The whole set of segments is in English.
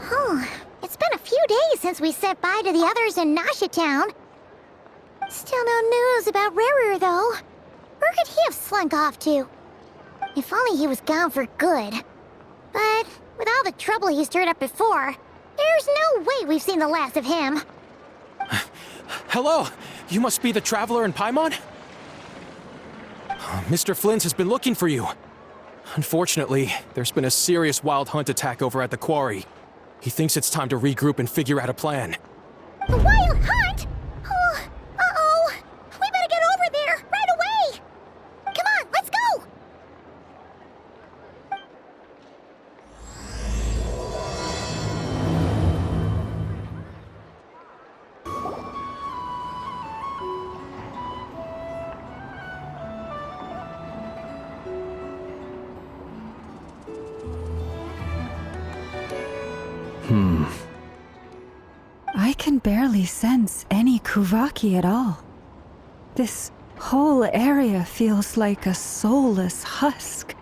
Oh, it's been a few days since we said bye to the others in Nasha Town. Still no news about Rarer, though. Where could he have slunk off to? If only he was gone for good. But with all the trouble he stirred up before, there's no way we've seen the last of him. Hello! You must be the traveler in Paimon? Mr. Flynn has been looking for you. Unfortunately, there's been a serious wild hunt attack over at the quarry. He thinks it's time to regroup and figure out a plan. The wild hunt? Oh, uh-oh. We better get over there, right away! Come on, let's go! I can barely sense any Kuvaki at all. This whole area feels like a soulless husk.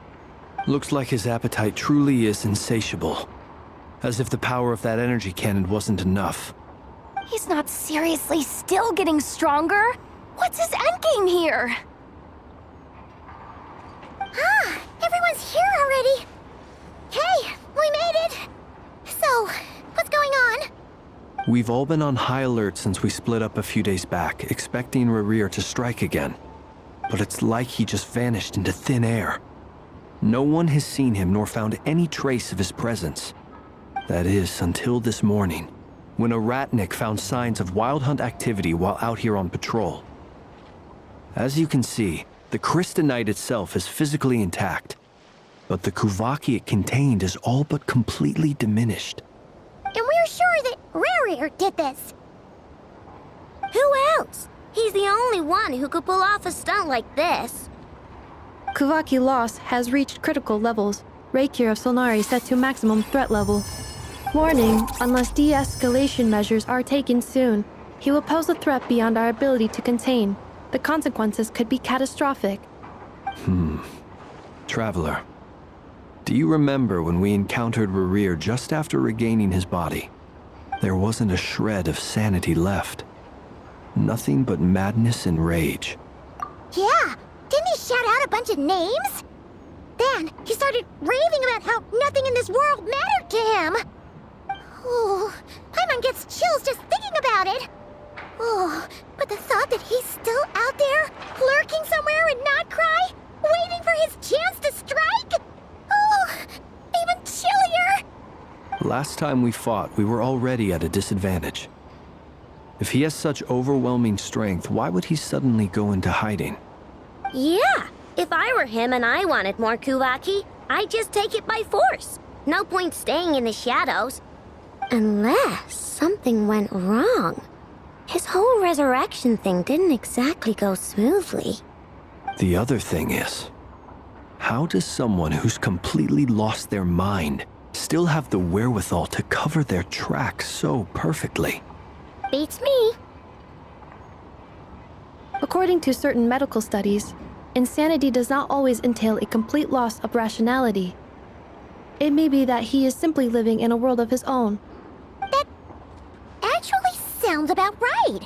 Looks like his appetite truly is insatiable. As if the power of that energy cannon wasn't enough. He's not seriously still getting stronger? What's his endgame here? Ah, everyone's here already. Hey, we made it. So, what's going on? We've all been on high alert since we split up a few days back, expecting Rarir to strike again. But it's like he just vanished into thin air. No one has seen him nor found any trace of his presence. That is, until this morning, when a ratnik found signs of wild hunt activity while out here on patrol. As you can see, the Crystonite itself is physically intact, but the Kuvaki it contained is all but completely diminished. And we're sure that Rarir did this. Who else? He's the only one who could pull off a stunt like this. Kuvaki loss has reached critical levels. Reikir of Solnari set to maximum threat level. Warning, unless de-escalation measures are taken soon, he will pose a threat beyond our ability to contain. The consequences could be catastrophic. Traveler, do you remember when we encountered Rarir just after regaining his body? There wasn't a shred of sanity left. Nothing but madness and rage. Yeah, didn't he shout out a bunch of names? Then he started raving about how nothing in this world mattered to him. Oh, Paimon gets chills just thinking about it. Oh, but the thought that he's still out there, lurking somewhere in Nord-krai, waiting for his chance to strike? Oh, even chillier! Last time we fought, we were already at a disadvantage. If he has such overwhelming strength, why would he suddenly go into hiding? Yeah, if I were him and I wanted more Kuvaki, I'd just take it by force. No point staying in the shadows. Unless something went wrong. His whole resurrection thing didn't exactly go smoothly. The other thing is, how does someone who's completely lost their mind still have the wherewithal to cover their tracks so perfectly? Beats me. According to certain medical studies, insanity does not always entail a complete loss of rationality. It may be that he is simply living in a world of his own. That actually sounds about right.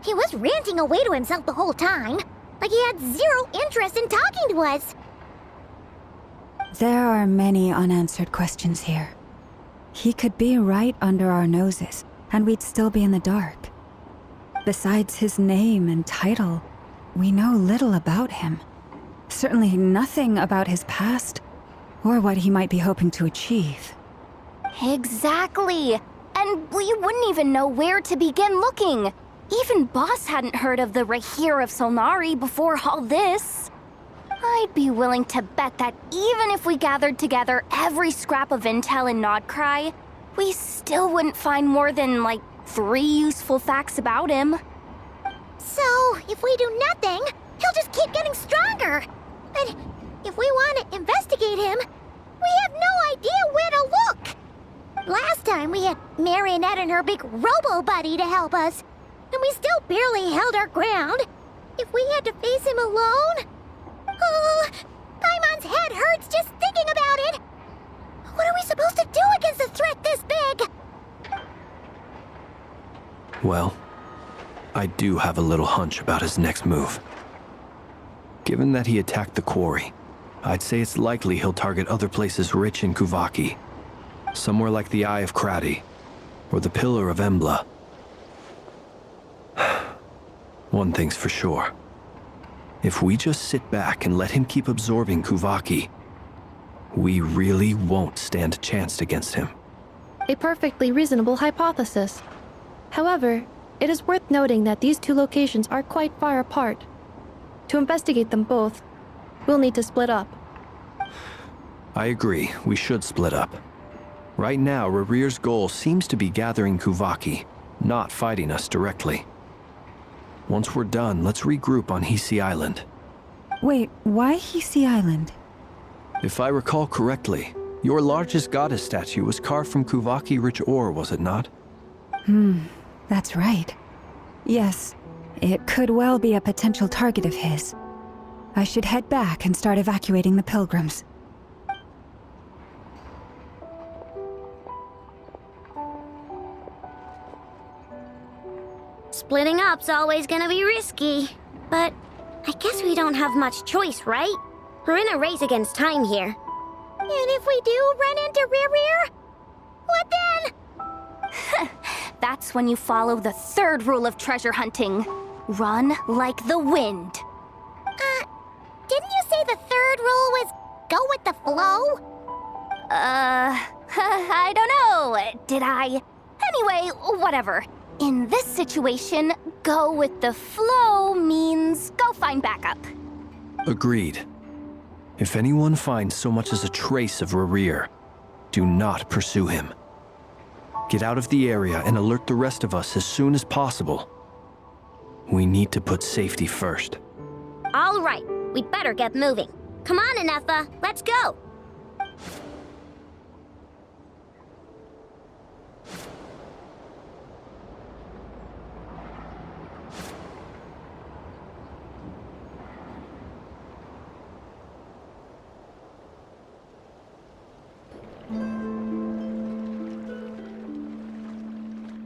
He was ranting away to himself the whole time, like he had zero interest in talking to us. There are many unanswered questions here. He could be right under our noses, and we'd still be in the dark. Besides his name and title, we know little about him. Certainly nothing about his past, or what he might be hoping to achieve. Exactly. And we wouldn't even know where to begin looking. Even Boss hadn't heard of the Rahere of Solnari before all this. I'd be willing to bet that even if we gathered together every scrap of intel in Nord-krai, we still wouldn't find more than, like, 3 useful facts about him. So, if we do nothing, he'll just keep getting stronger. But if we want to investigate him, we have no idea where to look. Last time we had Marionette and her big robo-buddy to help us, and we still barely held our ground. If we had to face him alone... Oh, Paimon's head hurts just thinking about it. What are we supposed to do against a threat this big? Well, I do have a little hunch about his next move. Given that he attacked the quarry, I'd say it's likely he'll target other places rich in Kuvaki. Somewhere like the Eye of Krati, or the Pillar of Embla. One thing's for sure. If we just sit back and let him keep absorbing Kuvaki, we really won't stand a chance against him. A perfectly reasonable hypothesis. However, it is worth noting that these two locations are quite far apart. To investigate them both, we'll need to split up. I agree, we should split up. Right now, Rarir's goal seems to be gathering Kuvaki, not fighting us directly. Once we're done, let's regroup on Hisi Island. Wait, why Hisi Island? If I recall correctly, your largest goddess statue was carved from Kuvaki-rich ore, was it not? That's right. Yes, it could well be a potential target of his. I should head back and start evacuating the pilgrims. Splitting up's always gonna be risky. But I guess we don't have much choice, right? We're in a race against time here. And if we do run into Rear, what then? That's when you follow the third rule of treasure hunting. Run like the wind. Didn't you say the third rule was go with the flow? I don't know. Did I? Anyway, whatever. In this situation, go with the flow means go find backup. Agreed. If anyone finds so much as a trace of Rarir, do not pursue him. Get out of the area and alert the rest of us as soon as possible. We need to put safety first. All right, we'd better get moving. Come on, Ineffa, let's go.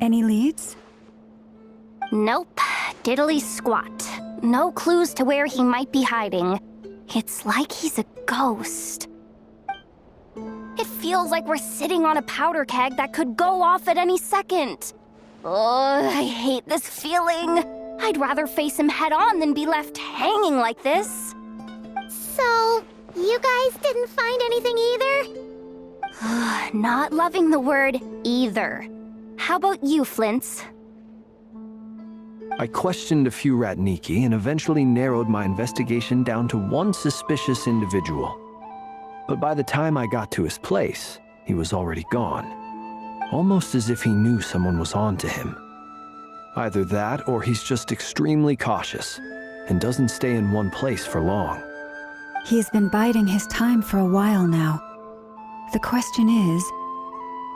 Any leads? Nope. Diddly squat. No clues to where he might be hiding. It's like he's a ghost. It feels like we're sitting on a powder keg that could go off at any second. Oh, I hate this feeling. I'd rather face him head on than be left hanging like this. So, you guys didn't find anything either? Not loving the word either. How about you, Flint's? I questioned a few Ratniki and eventually narrowed my investigation down to one suspicious individual. But by the time I got to his place, he was already gone. Almost as if he knew someone was on to him. Either that or he's just extremely cautious and doesn't stay in one place for long. He's been biding his time for a while now. The question is,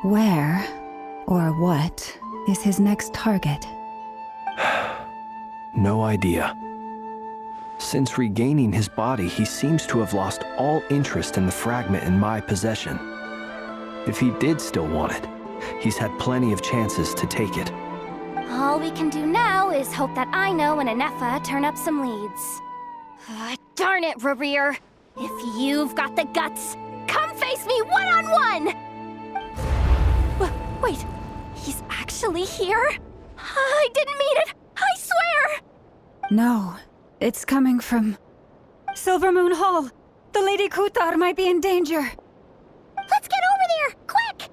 where or what is his next target? No idea. Since regaining his body, he seems to have lost all interest in the fragment in my possession. If he did still want it, he's had plenty of chances to take it. All we can do now is hope that Ino and Ineffa turn up some leads. Darn it, Rarir. If you've got the guts, come face me one-on-one! Wait, he's actually here? I didn't mean it, I swear! No, it's coming from Silver Moon Hall. The Lady Kutar might be in danger. Let's get over there, quick!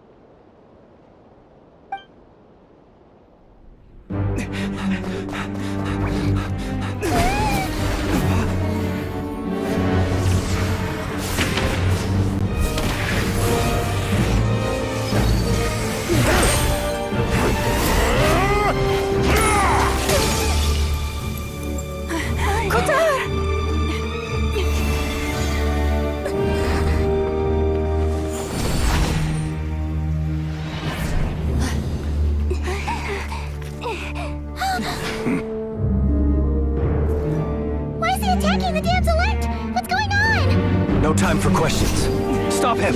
Why is he attacking the dam's elect? What's going on? No time for questions. Stop him!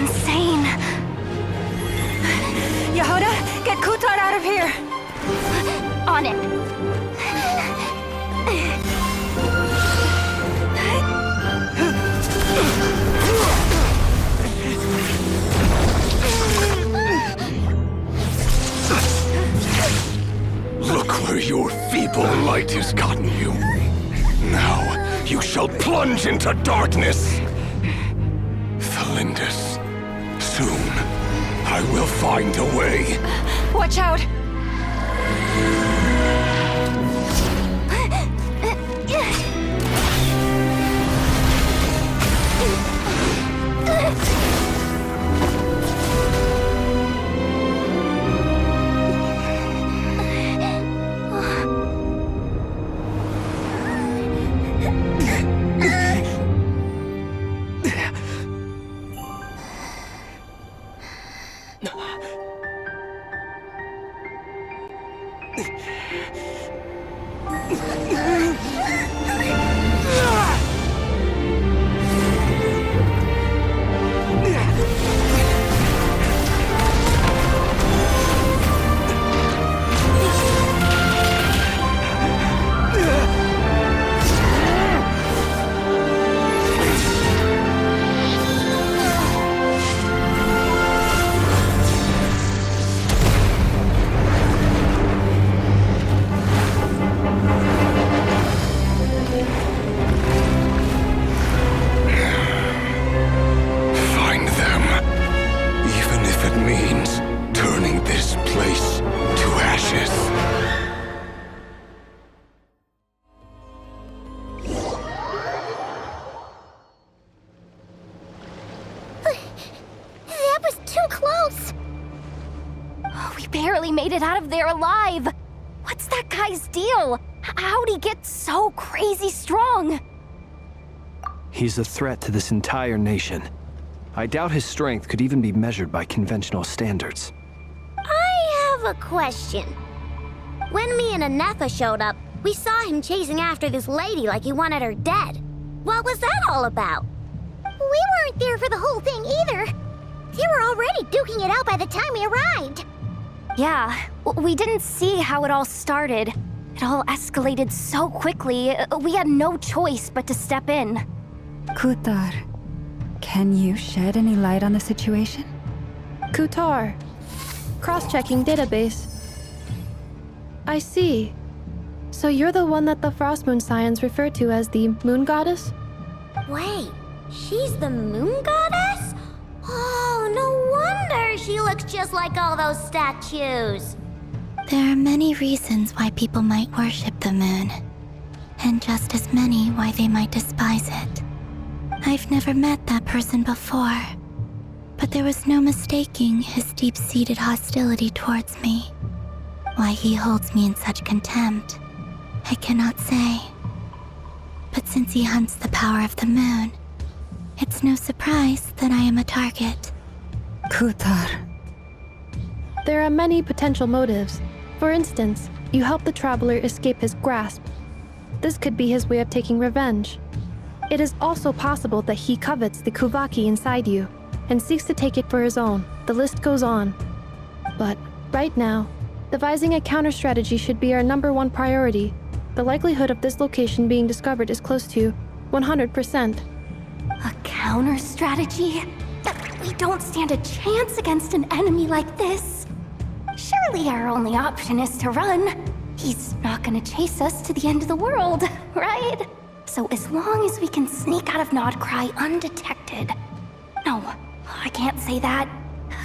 insane. Yehuda, get Kutar out of here! On it. Look where your feeble light has gotten you. Now you shall plunge into darkness. Thalindus, soon I will find a way. Watch out! Made it out of there alive. What's that guy's deal? How'd he get so crazy strong? He's a threat to this entire nation. I doubt his strength could even be measured by conventional standards. I have a question. When me and Anefa showed up, we saw him chasing after this lady like he wanted her dead. What was that all about? We weren't there for the whole thing either. They were already duking it out by the time we arrived. Yeah, we didn't see how it all started. It all escalated so quickly, we had no choice but to step in. Kutar, can you shed any light on the situation? Kutar. Cross-checking database. I see. So you're the one that the Frost Moon Scions refer to as the Moon Goddess? Wait, she's the Moon Goddess? Oh, no wonder she looks just like all those statues. There are many reasons why people might worship the moon, and just as many why they might despise it. I've never met that person before, but there was no mistaking his deep-seated hostility towards me. Why he holds me in such contempt, I cannot say. But since he hunts the power of the moon, it's no surprise that I am a target. Kutar. There are many potential motives. For instance, you help the traveler escape his grasp. This could be his way of taking revenge. It is also possible that he covets the Kuvaki inside you and seeks to take it for his own. The list goes on. But right now, devising a counter-strategy should be our #1 priority. The likelihood of this location being discovered is close to 100%. A counter-strategy? We don't stand a chance against an enemy like this. Surely our only option is to run. He's not gonna chase us to the end of the world, right? So as long as we can sneak out of Nord-krai undetected. No, I can't say that.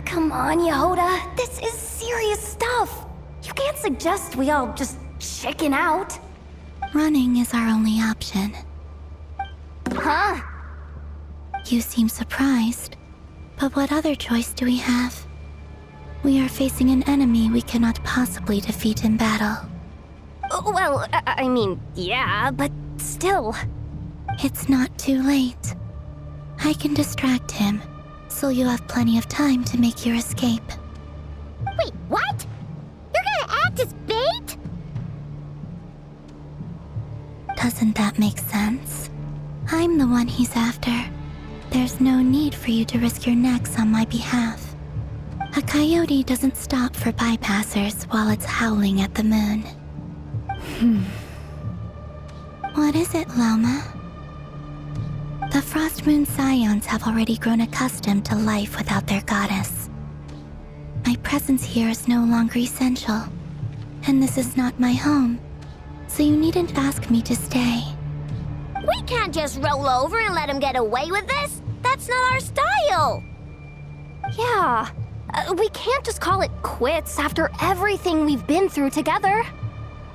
Come on, Yehuda, this is serious stuff. You can't suggest we all just chicken out. Running is our only option. Huh? You seem surprised, but what other choice do we have? We are facing an enemy we cannot possibly defeat in battle. Well, I mean, yeah, but still. It's not too late. I can distract him, so you have plenty of time to make your escape. Wait, what? You're gonna act as bait? Doesn't that make sense? I'm the one he's after. There's no need for you to risk your necks on my behalf. A coyote doesn't stop for bypassers while it's howling at the moon. What is it, Loma? The Frost Moon Scions have already grown accustomed to life without their goddess. My presence here is no longer essential, and this is not my home, so you needn't ask me to stay. We can't just roll over and let him get away with this. That's not our style. Yeah, we can't just call it quits after everything we've been through together.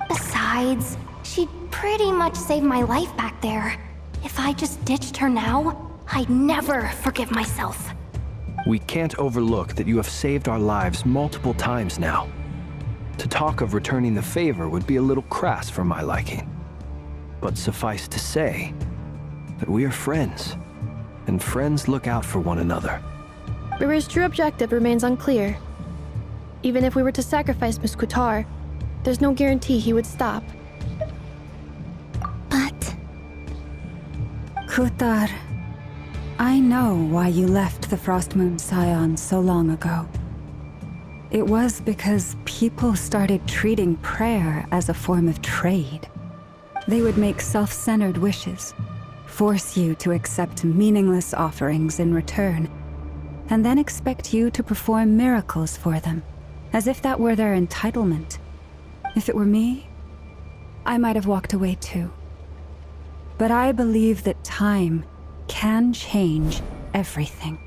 Besides, she'd pretty much saved my life back there. If I just ditched her now, I'd never forgive myself. We can't overlook that you have saved our lives multiple times now. To talk of returning the favor would be a little crass for my liking. But suffice to say that we are friends, and friends look out for one another. Riri's true objective remains unclear. Even if we were to sacrifice Miss Kutar, there's no guarantee he would stop. But Kutar, I know why you left the Frost Moon Scions so long ago. It was because people started treating prayer as a form of trade. They would make self-centered wishes, force you to accept meaningless offerings in return, and then expect you to perform miracles for them, as if that were their entitlement. If it were me, I might have walked away too. But I believe that time can change everything,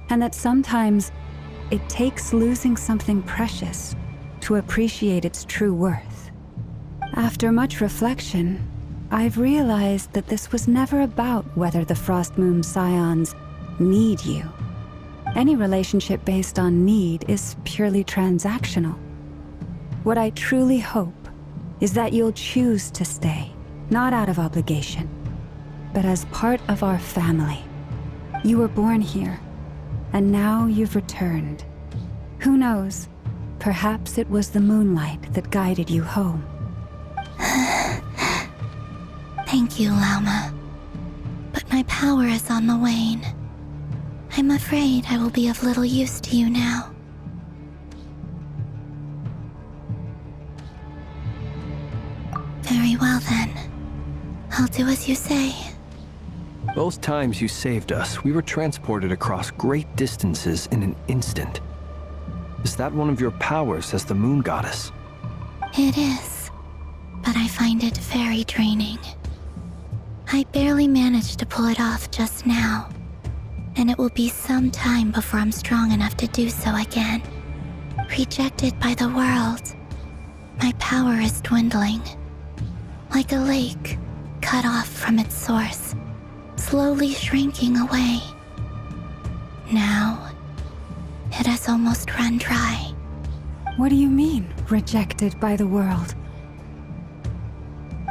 and that sometimes it takes losing something precious to appreciate its true worth. After much reflection, I've realized that this was never about whether the Frost Moon Scions need you. Any relationship based on need is purely transactional. What I truly hope is that you'll choose to stay, not out of obligation, but as part of our family. You were born here, and now you've returned. Who knows? Perhaps it was the moonlight that guided you home. thank you, Lauma. But my power is on the wane. I'm afraid I will be of little use to you now. Very well then. I'll do as you say. Both times you saved us, we were transported across great distances in an instant. Is that one of your powers as the Moon Goddess? It is, but I find it very draining. I barely managed to pull it off just now, and it will be some time before I'm strong enough to do so again. Rejected by the world, my power is dwindling. Like a lake cut off from its source, slowly shrinking away. Now, it has almost run dry. What do you mean, rejected by the world?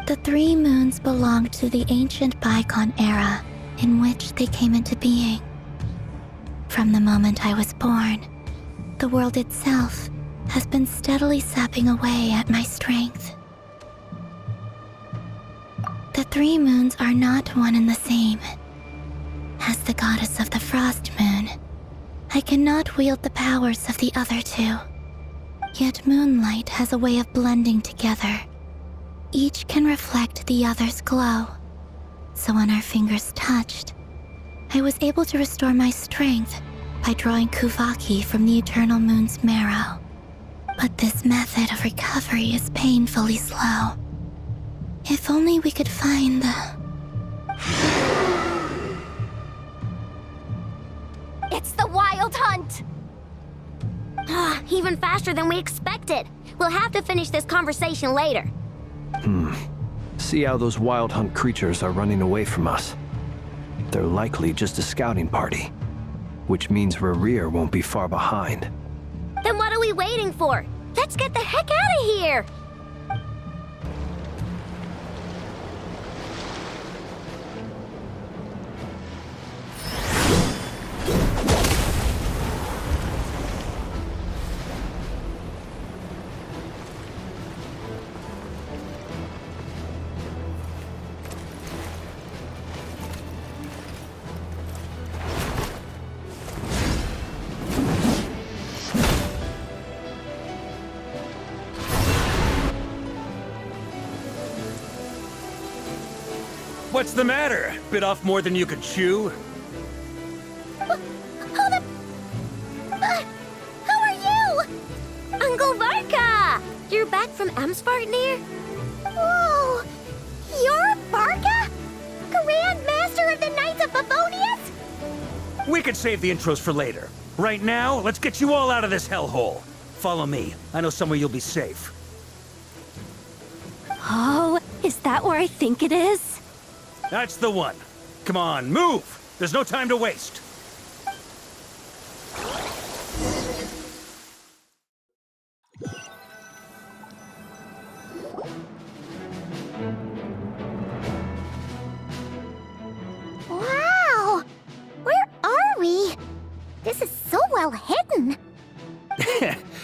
The 3 moons belonged to the ancient bygone era in which they came into being. From the moment I was born, the world itself has been steadily sapping away at my strength. The 3 moons are not one and the same. As the goddess of the Frost Moon, I cannot wield the powers of the other 2. Yet moonlight has a way of blending together. Each can reflect the other's glow. So when our fingers touched, I was able to restore my strength by drawing Kuvaki from the eternal moon's marrow. But this method of recovery is painfully slow. If only we could find the... It's the Wild Hunt! Even faster than we expected. We'll have to finish this conversation later. See how those Wild Hunt creatures are running away from us. They're likely just a scouting party, which means Rerir won't be far behind. Then what are we waiting for? Let's get the heck out of here! What's the matter? Bit off more than you could chew? Hold up! Who are you? Uncle Varka! You're back from Amsvartnir? Whoa! You're Varka? Grand Master of the Knights of Favonius? We could save the intros for later. Right now, let's get you all out of this hellhole. Follow me. I know somewhere you'll be safe. Oh, is that where I think it is? That's the one. Come on, move! There's no time to waste. Wow! Where are we? This is so well hidden.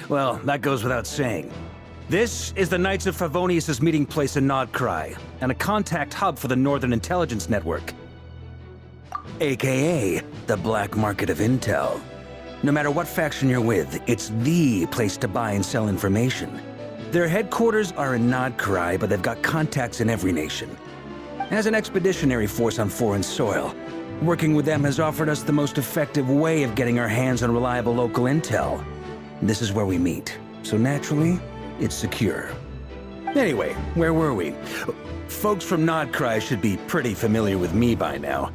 Well, that goes without saying. This is the Knights of Favonius' meeting place in Nord-krai, and a contact hub for the Northern Intelligence Network. AKA, the black market of intel. No matter what faction you're with, it's the place to buy and sell information. Their headquarters are in Nord-krai, but they've got contacts in every nation. As an expeditionary force on foreign soil, working with them has offered us the most effective way of getting our hands on reliable local intel. This is where we meet, so naturally, it's secure. Anyway, where were we? Folks from Nord-krai should be pretty familiar with me by now,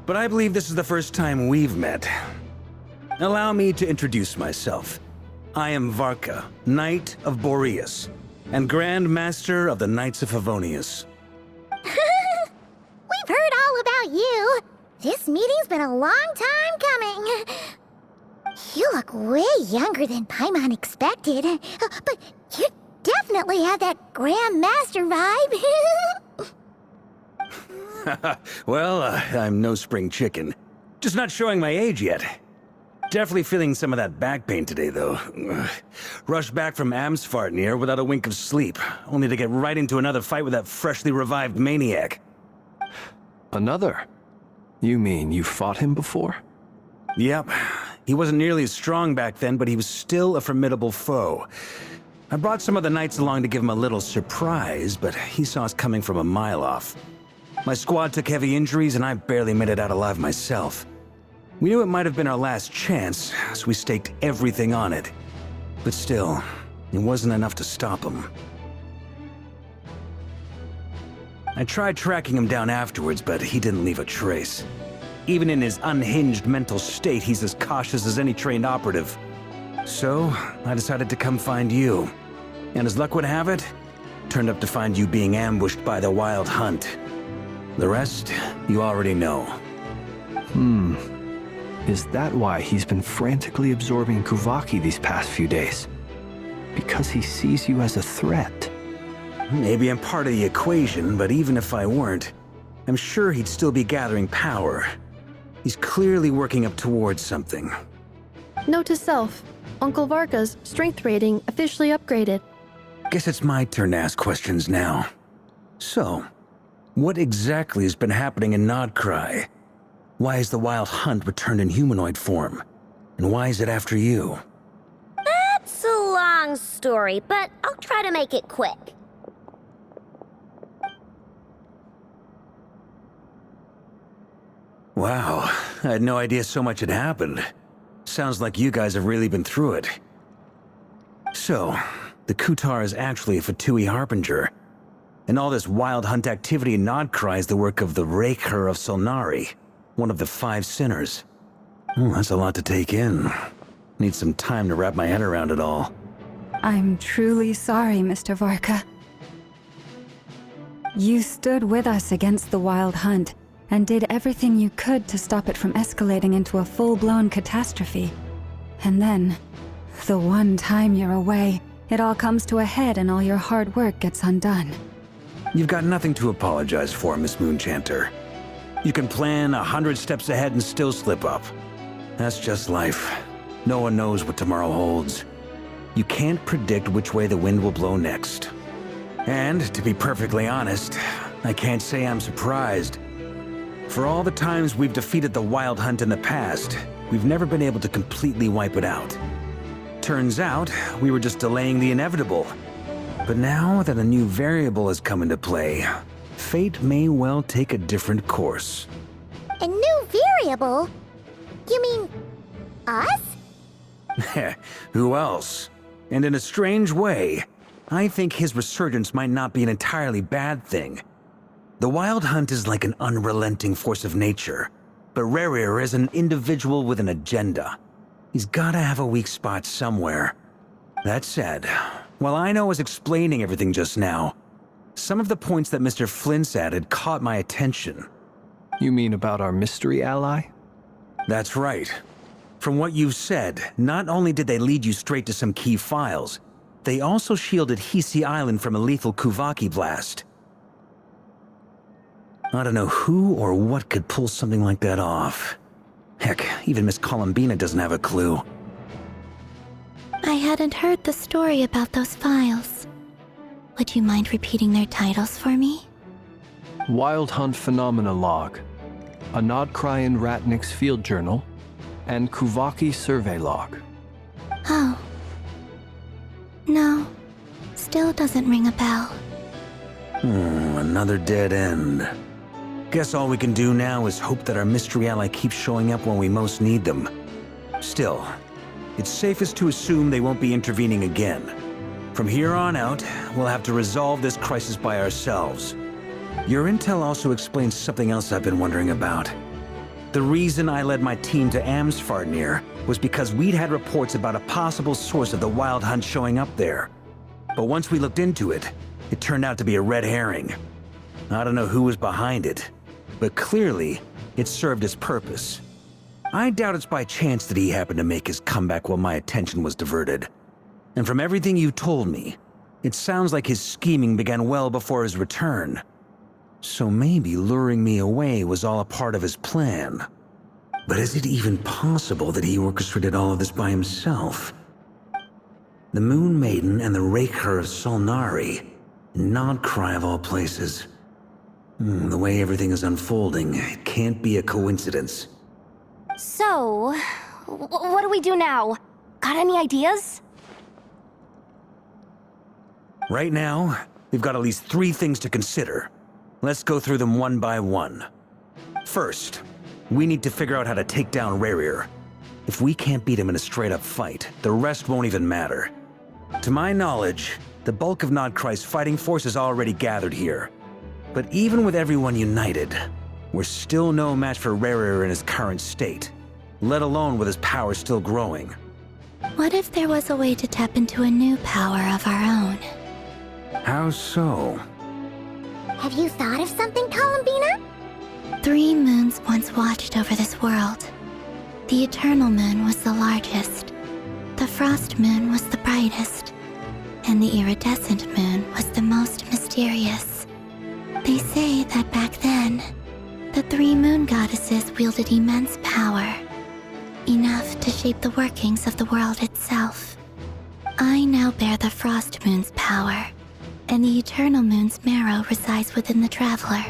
but I believe this is the first time we've met. Allow me to introduce myself. I am Varka, Knight of Boreas, and Grand Master of the Knights of Favonius. We've heard all about you. This meeting's been a long time coming. You look way younger than Paimon expected, but you definitely have that Grand Master vibe. Well, I'm no spring chicken. Just not showing my age yet. Definitely feeling some of that back pain today, though. Rushed back from Amsvartnir without a wink of sleep, only to get right into another fight with that freshly revived maniac. Another? You mean you fought him before? Yep. He wasn't nearly as strong back then, but he was still a formidable foe. I brought some of the knights along to give him a little surprise, but he saw us coming from a mile off. My squad took heavy injuries, and I barely made it out alive myself. We knew it might have been our last chance, so we staked everything on it. But still, it wasn't enough to stop him. I tried tracking him down afterwards, but he didn't leave a trace. Even in his unhinged mental state, he's as cautious as any trained operative. So, I decided to come find you. And as luck would have it, turned up to find you being ambushed by the Wild Hunt. The rest, you already know. Is that why he's been frantically absorbing Kuvaki these past few days? Because he sees you as a threat? Maybe I'm part of the equation, but even if I weren't, I'm sure he'd still be gathering power. He's clearly working up towards something. Note to self, Uncle Varka's strength rating officially upgraded. Guess it's my turn to ask questions now. So, what exactly has been happening in Nord-krai? Why is the Wild Hunt returned in humanoid form? And why is it after you? That's a long story, but I'll try to make it quick. Wow, I had no idea so much had happened. Sounds like you guys have really been through it. So, the Kutar is actually a Fatui Harbinger. And all this Wild Hunt activity in Nord-krai is the work of the Raker of Solnari, one of the 5 sinners. That's a lot to take in. Need some time to wrap my head around it all. I'm truly sorry, Mr. Varka. You stood with us against the Wild Hunt, and did everything you could to stop it from escalating into a full-blown catastrophe. And then, the one time you're away, it all comes to a head and all your hard work gets undone. You've got nothing to apologize for, Miss Moonchanter. You can plan 100 steps ahead and still slip up. That's just life. No one knows what tomorrow holds. You can't predict which way the wind will blow next. And, to be perfectly honest, I can't say I'm surprised. For all the times we've defeated the Wild Hunt in the past, we've never been able to completely wipe it out. Turns out, we were just delaying the inevitable. But now that a new variable has come into play, fate may well take a different course. A new variable? You mean us? Who else? And in a strange way, I think his resurgence might not be an entirely bad thing. The Wild Hunt is like an unrelenting force of nature, but Rerir is an individual with an agenda. He's gotta have a weak spot somewhere. That said, while I was explaining everything just now, some of the points that Mr. Flint's added caught my attention. You mean about our mystery ally? That's right. From what you've said, not only did they lead you straight to some key files, they also shielded Hisi Island from a lethal Kuvaki blast. I don't know who or what could pull something like that off. Heck, even Miss Columbina doesn't have a clue. I hadn't heard the story about those files. Would you mind repeating their titles for me? Wild Hunt Phenomena Log, a Nord-krai and Ratnik's Field Journal, and Kuvaki Survey Log. Oh. No. Still doesn't ring a bell. Another dead end. Guess all we can do now is hope that our mystery ally keeps showing up when we most need them. Still, it's safest to assume they won't be intervening again. From here on out, we'll have to resolve this crisis by ourselves. Your intel also explains something else I've been wondering about. The reason I led my team to Amsfarnir was because we'd had reports about a possible source of the Wild Hunt showing up there. But once we looked into it, it turned out to be a red herring. I don't know who was behind it, but clearly, it served its purpose. I doubt it's by chance that he happened to make his comeback while my attention was diverted. And from everything you told me, it sounds like his scheming began well before his return. So maybe luring me away was all a part of his plan. But is it even possible that he orchestrated all of this by himself? The Moon Maiden and the Raker of Solnari, Nord-krai of all places. The way everything is unfolding, it can't be a coincidence. So, what do we do now? Got any ideas? Right now, we've got at least 3 things to consider. Let's go through them one by one. First, we need to figure out how to take down Rerir. If we can't beat him in a straight-up fight, the rest won't even matter. To my knowledge, the bulk of Nord-krai's fighting force is already gathered here. But even with everyone united, we're still no match for Rerir in his current state, let alone with his power still growing. What if there was a way to tap into a new power of our own? How so? Have you thought of something, Columbina? 3 moons once watched over this world. The Eternal Moon was the largest. The Frost Moon was the brightest. And the Iridescent Moon was the most mysterious. They say that back then, the 3 moon goddesses wielded immense power. Enough to shape the workings of the world itself. I now bear the Frost Moon's power, and the Eternal Moon's marrow resides within the Traveler.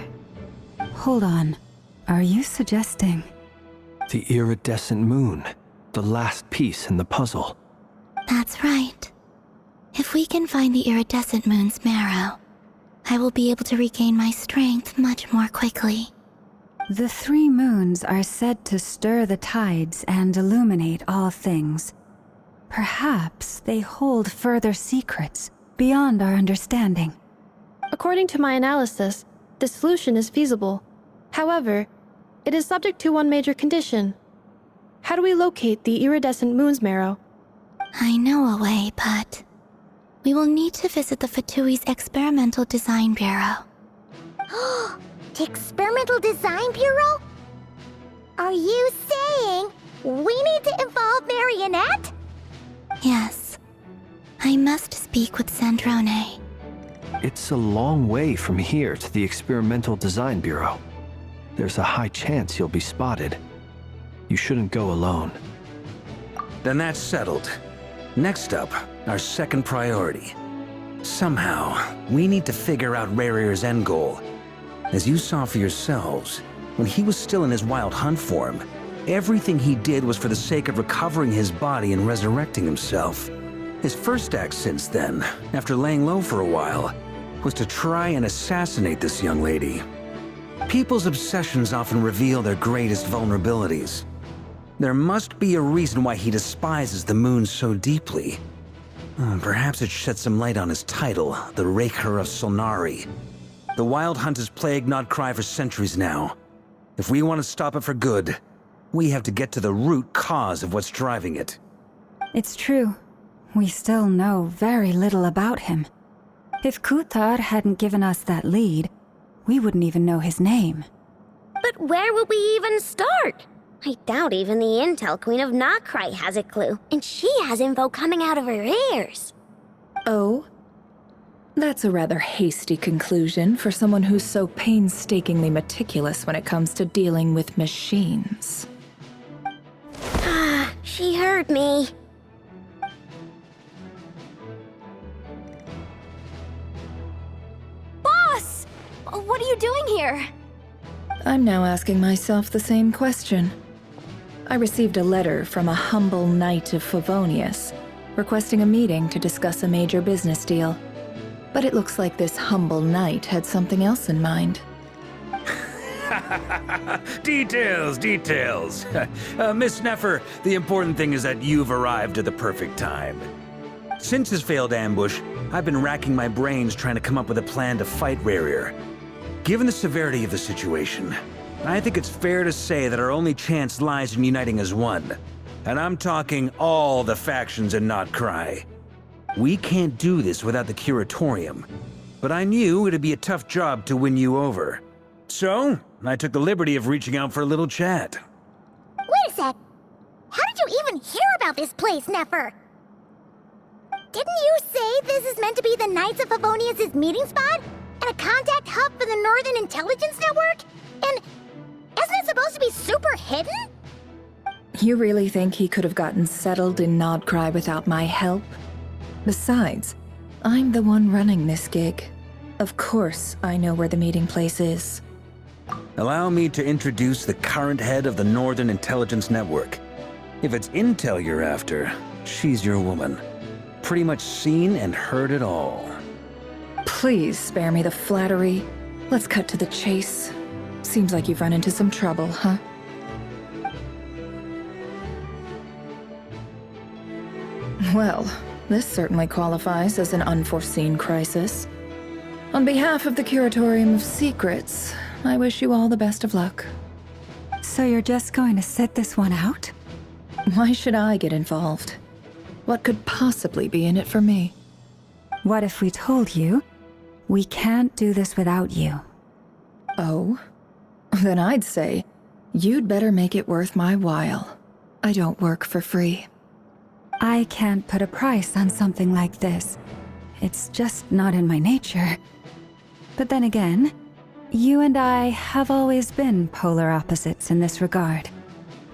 Hold on. Are you suggesting? The iridescent moon, the last piece in the puzzle. That's right. If we can find the Iridescent Moon's marrow, I will be able to regain my strength much more quickly. The 3 moons are said to stir the tides and illuminate all things. Perhaps they hold further secrets beyond our understanding. According to my analysis, the solution is feasible. However, it is subject to one major condition. How do we locate the Iridescent Moon's marrow? I know a way, but we will need to visit the Fatui's Experimental Design Bureau. The Experimental Design Bureau? Are you saying we need to involve Marionette? Yes. I must speak with Sandrone. It's a long way from here to the Experimental Design Bureau. There's a high chance you'll be spotted. You shouldn't go alone. Then that's settled. Next up, our second priority. Somehow, we need to figure out Rerir's end goal. As you saw for yourselves, when he was still in his Wild Hunt form, everything he did was for the sake of recovering his body and resurrecting himself. His first act since then, after laying low for a while, was to try and assassinate this young lady. People's obsessions often reveal their greatest vulnerabilities. There must be a reason why he despises the moon so deeply. Perhaps it sheds some light on his title, the Raker of Solnari. The Wild Hunt has plagued Nord-krai for centuries now. If we want to stop it for good, we have to get to the root cause of what's driving it. It's true. We still know very little about him. If Kuthar hadn't given us that lead, we wouldn't even know his name. But where would we even start? I doubt even the Intel Queen of Nord-krai has a clue, and she has info coming out of her ears. Oh? That's a rather hasty conclusion for someone who's so painstakingly meticulous when it comes to dealing with machines. Ah, she heard me. Boss! What are you doing here? I'm now asking myself the same question. I received a letter from a humble knight of Favonius, requesting a meeting to discuss a major business deal. But it looks like this humble knight had something else in mind. Details, details. Miss Neffer, the important thing is that you've arrived at the perfect time. Since his failed ambush, I've been racking my brains trying to come up with a plan to fight Rerir. Given the severity of the situation, I think it's fair to say that our only chance lies in uniting as one. And I'm talking all the factions in Nord-krai. We can't do this without the Curatorium, but I knew it'd be a tough job to win you over. So, I took the liberty of reaching out for a little chat. Wait a sec. How did you even hear about this place, Neffer? Didn't you say this is meant to be the Knights of Favonius' meeting spot? And a contact hub for the Northern Intelligence Network? And isn't it supposed to be super hidden? You really think he could have gotten settled in Nord-krai without my help? Besides, I'm the one running this gig. Of course I know where the meeting place is. Allow me to introduce the current head of the Northern Intelligence Network. If it's intel you're after, she's your woman. Pretty much seen and heard it all. Please spare me the flattery. Let's cut to the chase. Seems like you've run into some trouble, huh? Well, this certainly qualifies as an unforeseen crisis. On behalf of the Curatorium of Secrets, I wish you all the best of luck. So you're just going to sit this one out? Why should I get involved? What could possibly be in it for me? What if we told you we can't do this without you? Oh? Then I'd say, you'd better make it worth my while. I don't work for free. I can't put a price on something like this. It's just not in my nature. But then again, you and I have always been polar opposites in this regard.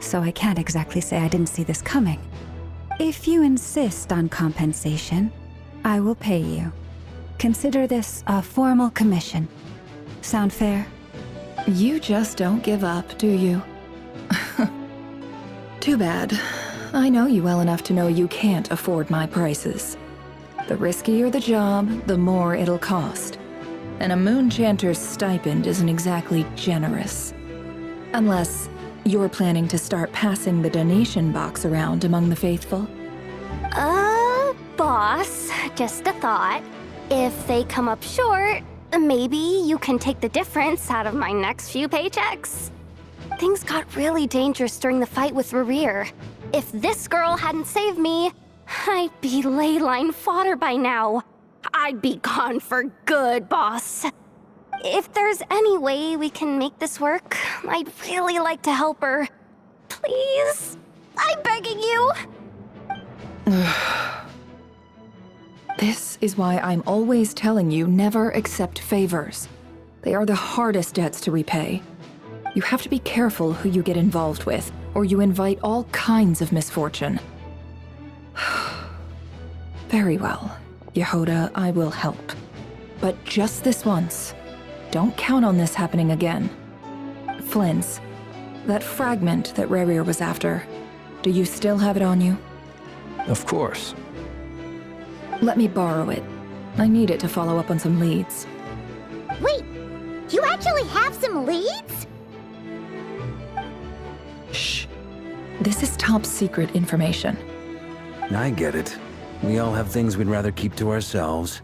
So I can't exactly say I didn't see this coming. If you insist on compensation, I will pay you. Consider this a formal commission. Sound fair? You just don't give up, do you? Too bad. I know you well enough to know you can't afford my prices. The riskier the job, the more it'll cost. And a Moonchanter's stipend isn't exactly generous. Unless you're planning to start passing the donation box around among the faithful. Boss, just a thought. If they come up short, maybe you can take the difference out of my next few paychecks. Things got really dangerous during the fight with Rerir. If this girl hadn't saved me, I'd be ley line fodder by now. I'd be gone for good, boss. If there's any way we can make this work, I'd really like to help her. Please? I'm begging you. This is why I'm always telling you never accept favors. They are the hardest debts to repay. You have to be careful who you get involved with, or you invite all kinds of misfortune. Very well, Yehoda, I will help. But just this once. Don't count on this happening again. Flins, that fragment that Rerir was after, do you still have it on you? Of course. Let me borrow it. I need it to follow up on some leads. Wait, you actually have some leads? Shh. This is top secret information. I get it. We all have things we'd rather keep to ourselves.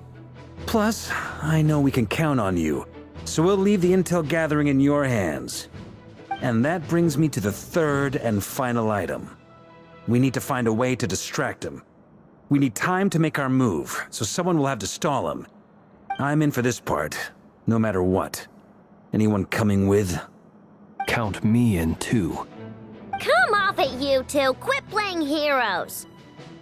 Plus, I know we can count on you, so we'll leave the intel gathering in your hands. And that brings me to the third and final item. We need to find a way to distract him. We need time to make our move, so someone will have to stall him. I'm in for this part, no matter what. Anyone coming with? Count me in too. Come off it, you two. Quit playing heroes.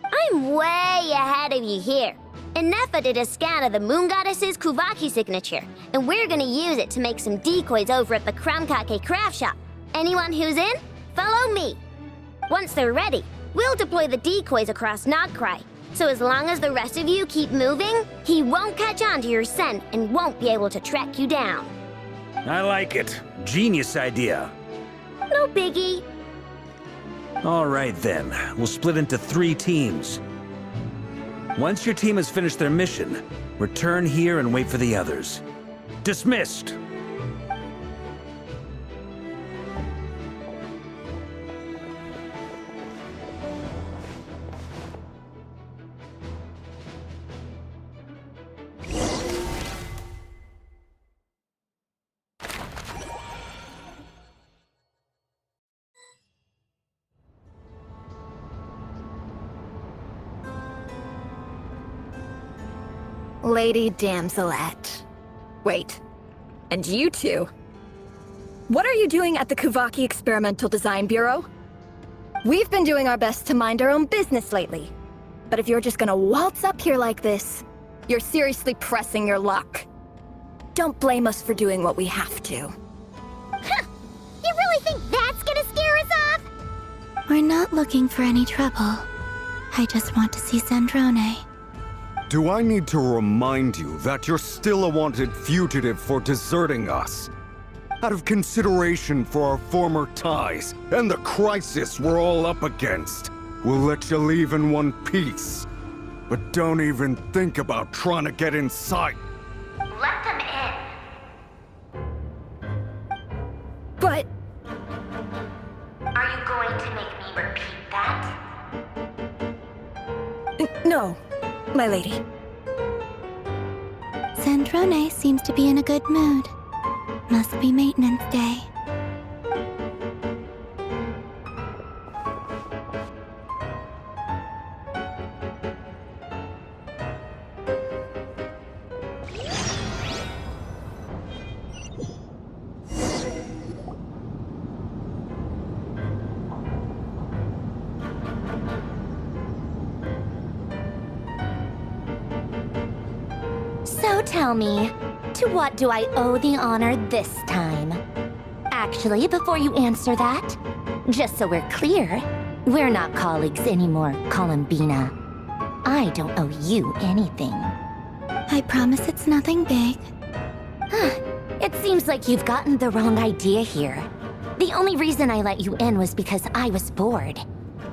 I'm way ahead of you here. Nefa did a scan of the Moon Goddess's Kuvaki signature, and we're gonna use it to make some decoys over at the Kramkake craft shop. Anyone who's in, follow me. Once they're ready, we'll deploy the decoys across Nord-krai. So as long as the rest of you keep moving, he won't catch on to your scent and won't be able to track you down. I like it. Genius idea. No biggie. All right then, we'll split into 3 teams. Once your team has finished their mission, return here and wait for the others. Dismissed! Lady Damselette. Wait, and you two? What are you doing at the Kuvaki Experimental Design Bureau? We've been doing our best to mind our own business lately. But if you're just gonna waltz up here like this, you're seriously pressing your luck. Don't blame us for doing what we have to. Huh! You really think that's gonna scare us off? We're not looking for any trouble. I just want to see Zandrone. Do I need to remind you that you're still a wanted fugitive for deserting us? Out of consideration for our former ties and the crisis we're all up against, we'll let you leave in one piece. But don't even think about trying to get inside. Let them in. But... Are you going to make me repeat that? No, my lady. Zandrone seems to be in a good mood. Must be maintenance day. So tell me, to what do I owe the honor this time? Actually, before you answer that, just so we're clear, we're not colleagues anymore, Columbina. I don't owe you anything. I promise it's nothing big. It seems like you've gotten the wrong idea here. The only reason I let you in was because I was bored.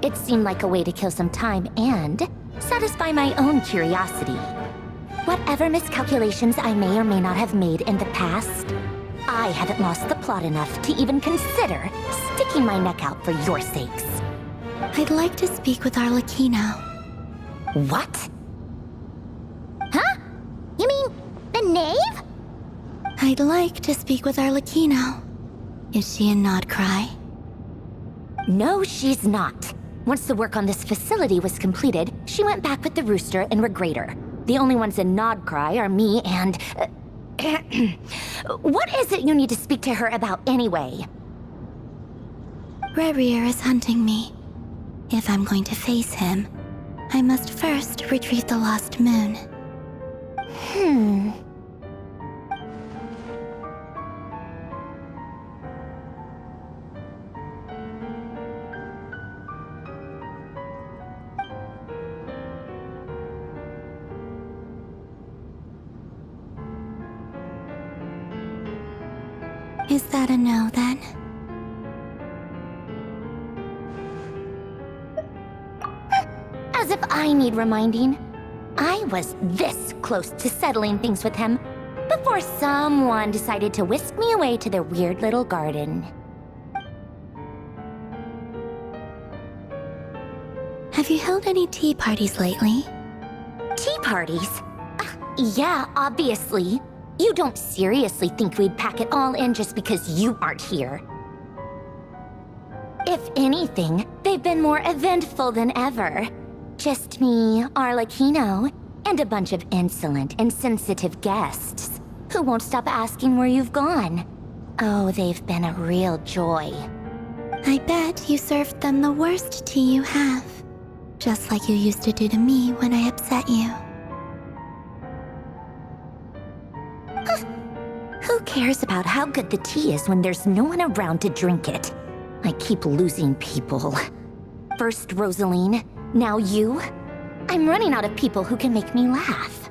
It seemed like a way to kill some time and satisfy my own curiosity. Whatever miscalculations I may or may not have made in the past, I haven't lost the plot enough to even consider sticking my neck out for your sakes. I'd like to speak with Arlecchino. What? Huh? You mean the knave? I'd like to speak with Arlecchino. Is she in Nord-krai? No, she's not. Once the work on this facility was completed, she went back with the rooster and Regrator. The only ones in Nord-krai are me and... What is it you need to speak to her about anyway? Rerir is hunting me. If I'm going to face him, I must first retrieve the lost moon. Is that a no, then? As if I need reminding. I was this close to settling things with him before someone decided to whisk me away to their weird little garden. Have you held any tea parties lately? Tea parties? Yeah, obviously. You don't seriously think we'd pack it all in just because you aren't here. If anything, they've been more eventful than ever. Just me, Arlecchino, and a bunch of insolent, insensitive guests who won't stop asking where you've gone. Oh, they've been a real joy. I bet you served them the worst tea you have. Just like you used to do to me when I upset you. Who cares about how good the tea is when there's no one around to drink it? I keep losing people. First Rosaline, now you. I'm running out of people who can make me laugh.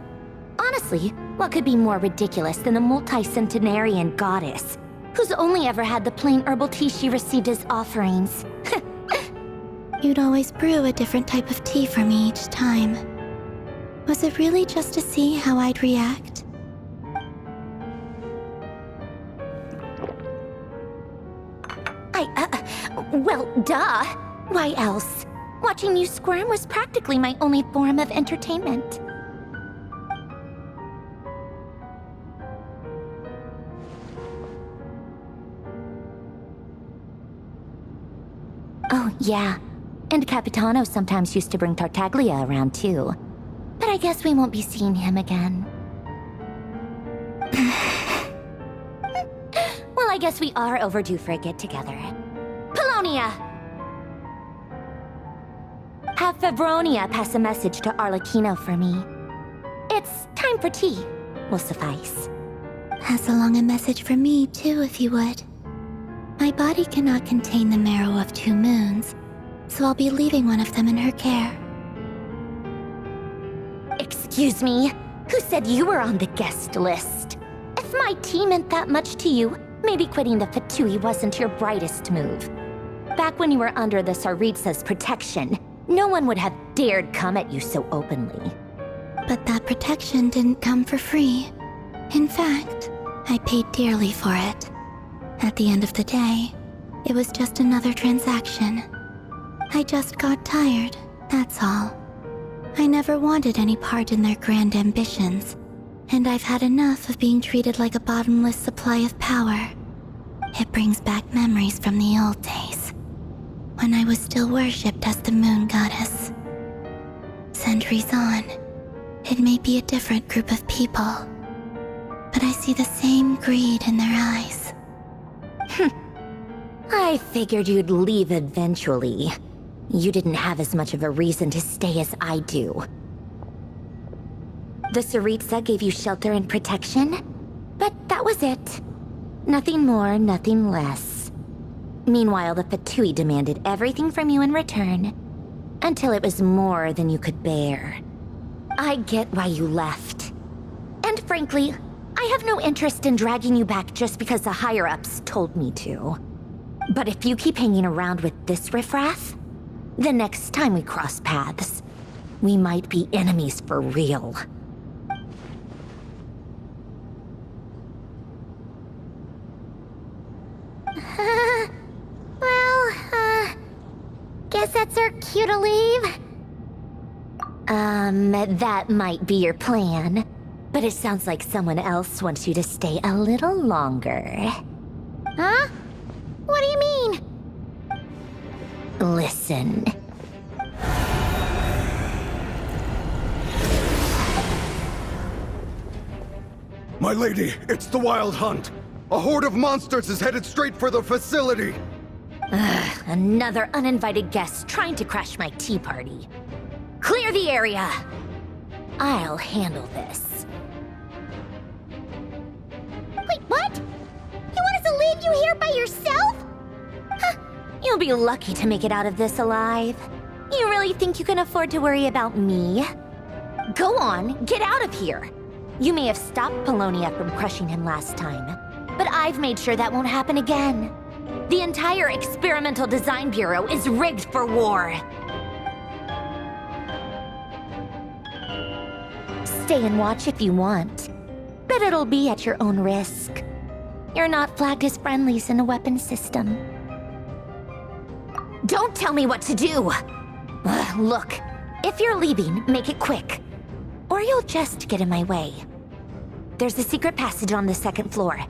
Honestly, what could be more ridiculous than a multi-centenarian goddess who's only ever had the plain herbal tea she received as offerings? You'd always brew a different type of tea for me each time. Was it really just to see how I'd react? Well, duh. Why else? Watching you squirm was practically my only form of entertainment. Oh, yeah. And Capitano sometimes used to bring Tartaglia around, too. But I guess we won't be seeing him again. Well, I guess we are overdue for a get-together. Polonia! Have Febronia pass a message to Arlecchino for me. It's time for tea. Will suffice. Pass along a message for me, too, if you would. My body cannot contain the marrow of 2 moons, so I'll be leaving one of them in her care. Excuse me? Who said you were on the guest list? If my tea meant that much to you, maybe quitting the Fatui wasn't your brightest move. Back when you were under the Tsaritsa's protection, no one would have dared come at you so openly. But that protection didn't come for free. In fact, I paid dearly for it. At the end of the day, it was just another transaction. I just got tired, that's all. I never wanted any part in their grand ambitions, and I've had enough of being treated like a bottomless supply of power. It brings back memories from the old days, when I was still worshipped as the moon goddess. Centuries on, it may be a different group of people, but I see the same greed in their eyes. I figured you'd leave eventually. You didn't have as much of a reason to stay as I do. The Tsaritsa gave you shelter and protection, but that was it. Nothing more, nothing less. Meanwhile, the Fatui demanded everything from you in return, until it was more than you could bear. I get why you left. And frankly, I have no interest in dragging you back just because the higher-ups told me to. But if you keep hanging around with this riffraff, the next time we cross paths, we might be enemies for real. Guess that's our cue to leave? That might be your plan. But it sounds like someone else wants you to stay a little longer. Huh? What do you mean? Listen. My lady, it's the Wild Hunt. A horde of monsters is headed straight for the facility. Ugh, another uninvited guest trying to crash my tea party. Clear the area! I'll handle this. Wait, what? You want us to leave you here by yourself? Huh, you'll be lucky to make it out of this alive. You really think you can afford to worry about me? Go on, get out of here. You may have stopped Polonia from crushing him last time, but I've made sure that won't happen again. The entire Experimental Design Bureau is rigged for war. stay and watch if you want, but it'll be at your own risk. You're not flagged as friendlies in the weapon system. Don't tell me what to do! Look, if you're leaving, make it quick, or you'll just get in my way. There's a secret passage on the second floor.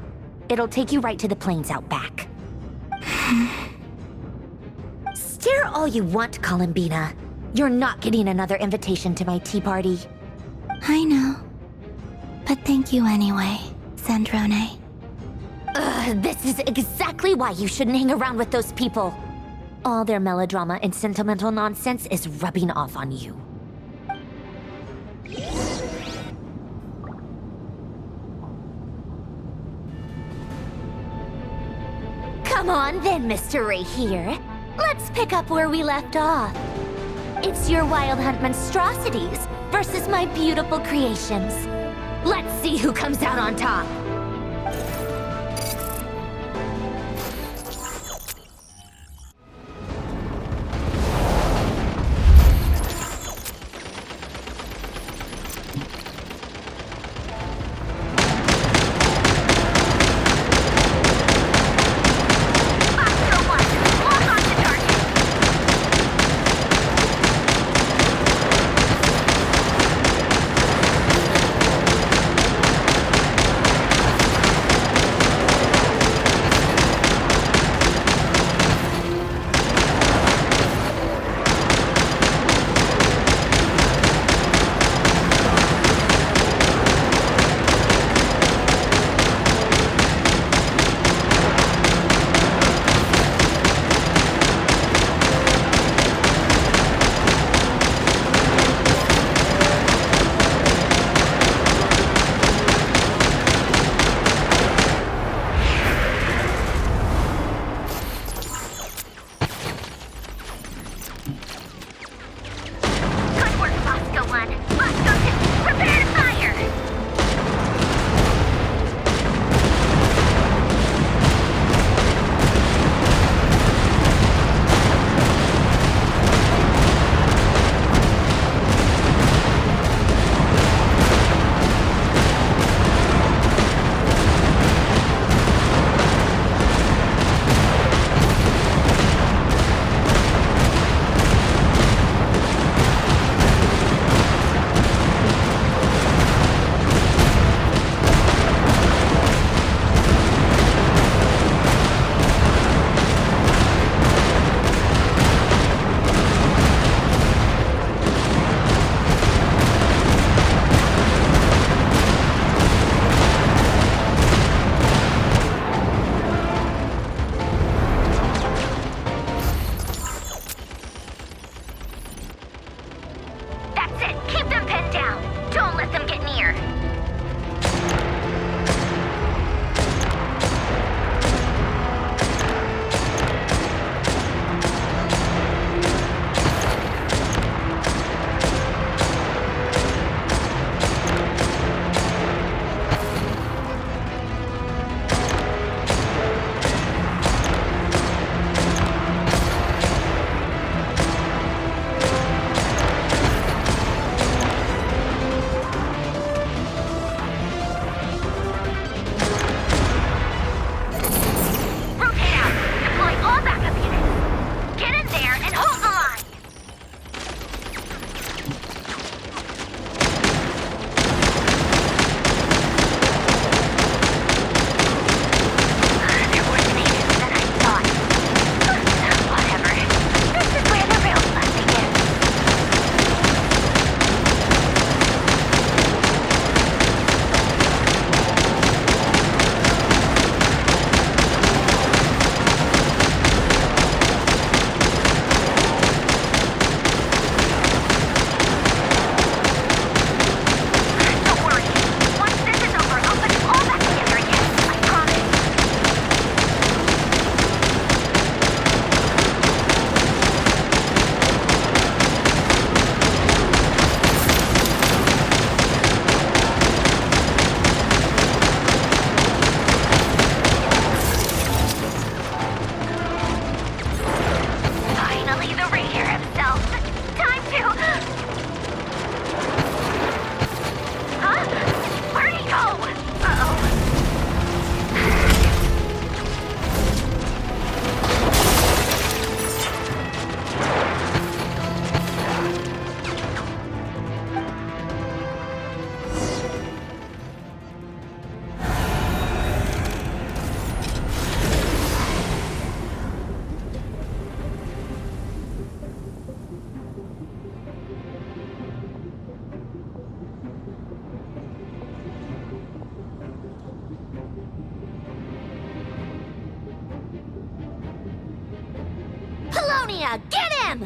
It'll take you right to the plains out back. Stare all you want, Columbina. You're not getting another invitation to my tea party. I know. But thank you anyway, Sandrone. This is exactly why you shouldn't hang around with those people. All their melodrama and sentimental nonsense is rubbing off on you. Come on then, Mr. Ray here. Let's pick up where we left off. It's your Wild Hunt monstrosities versus my beautiful creations. Let's see who comes out on top. Yeah, get him!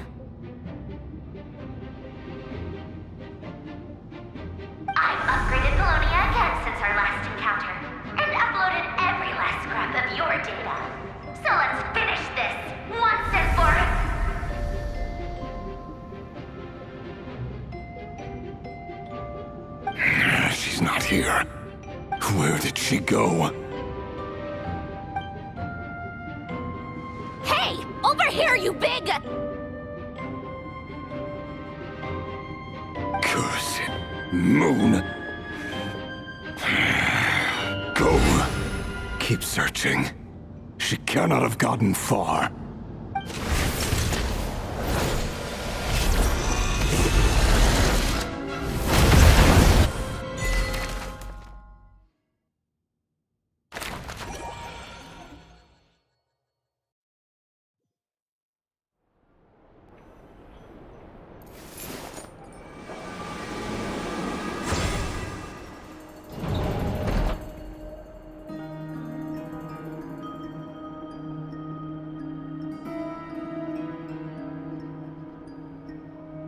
I've upgraded Polonia again since our last encounter, and uploaded every last scrap of your data. So let's finish this, once and for... She's not here. Where did she go? Hey! Over here, you big... Cursed moon. Go. Keep searching. She cannot have gotten far.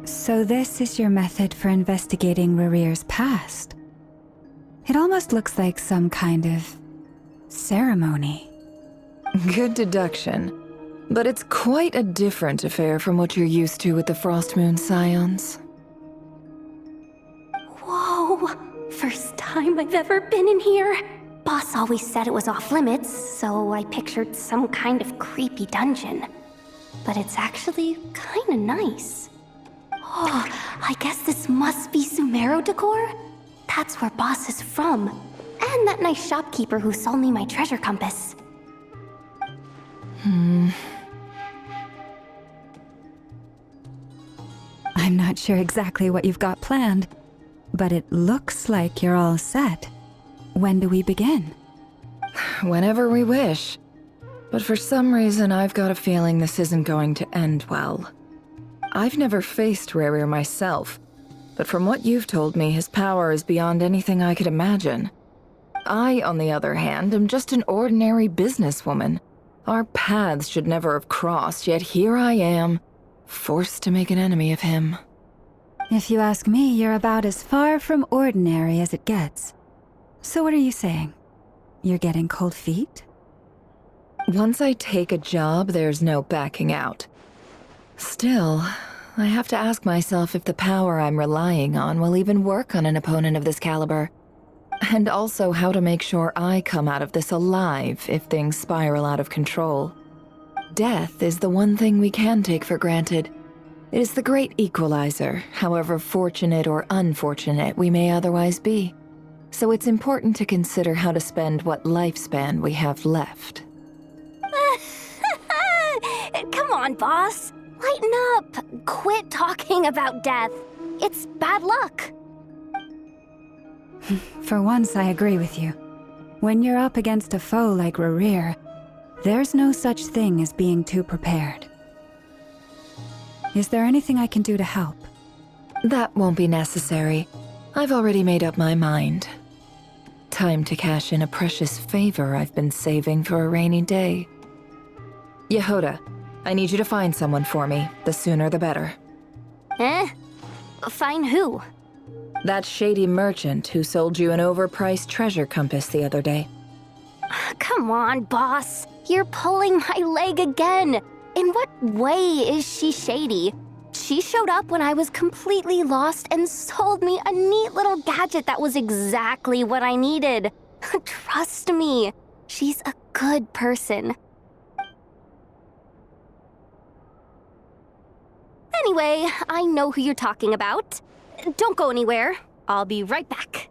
So this is your method for investigating Rarir's past? It almost looks like some kind of ceremony. Good deduction. But it's quite a different affair from what you're used to with the Frost Moon Scions. Whoa! First time I've ever been in here. Boss always said it was off limits, so I pictured some kind of creepy dungeon. But it's actually kinda nice. Oh, I guess this must be Sumero decor? That's where Boss is from. And that nice shopkeeper who sold me my treasure compass. I'm not sure exactly what you've got planned, but it looks like you're all set. When do we begin? Whenever we wish. But for some reason, I've got a feeling this isn't going to end well. I've never faced Rarir myself, but from what you've told me, his power is beyond anything I could imagine. I, on the other hand, am just an ordinary businesswoman. Our paths should never have crossed, yet here I am, forced to make an enemy of him. If you ask me, you're about as far from ordinary as it gets. So what are you saying? You're getting cold feet? Once I take a job, there's no backing out. Still, I have to ask myself if the power I'm relying on will even work on an opponent of this caliber. And also how to make sure I come out of this alive if things spiral out of control. Death is the one thing we can take for granted. It is the great equalizer, however fortunate or unfortunate we may otherwise be. So it's important to consider how to spend what lifespan we have left. Come on, boss. Lighten up. Quit talking about death. It's bad luck. For once, I agree with you. When you're up against a foe like Rarir, there's no such thing as being too prepared. Is there anything I can do to help? That won't be necessary. I've already made up my mind. Time to cash in a precious favor I've been saving for a rainy day. Yehoda, I need you to find someone for me. The sooner the better. Find who? That shady merchant who sold you an overpriced treasure compass the other day. Come on, boss. You're pulling my leg again. In what way is she shady? She showed up when I was completely lost and sold me a neat little gadget that was exactly what I needed. Trust me, she's a good person. Anyway, I know who you're talking about. Don't go anywhere. I'll be right back.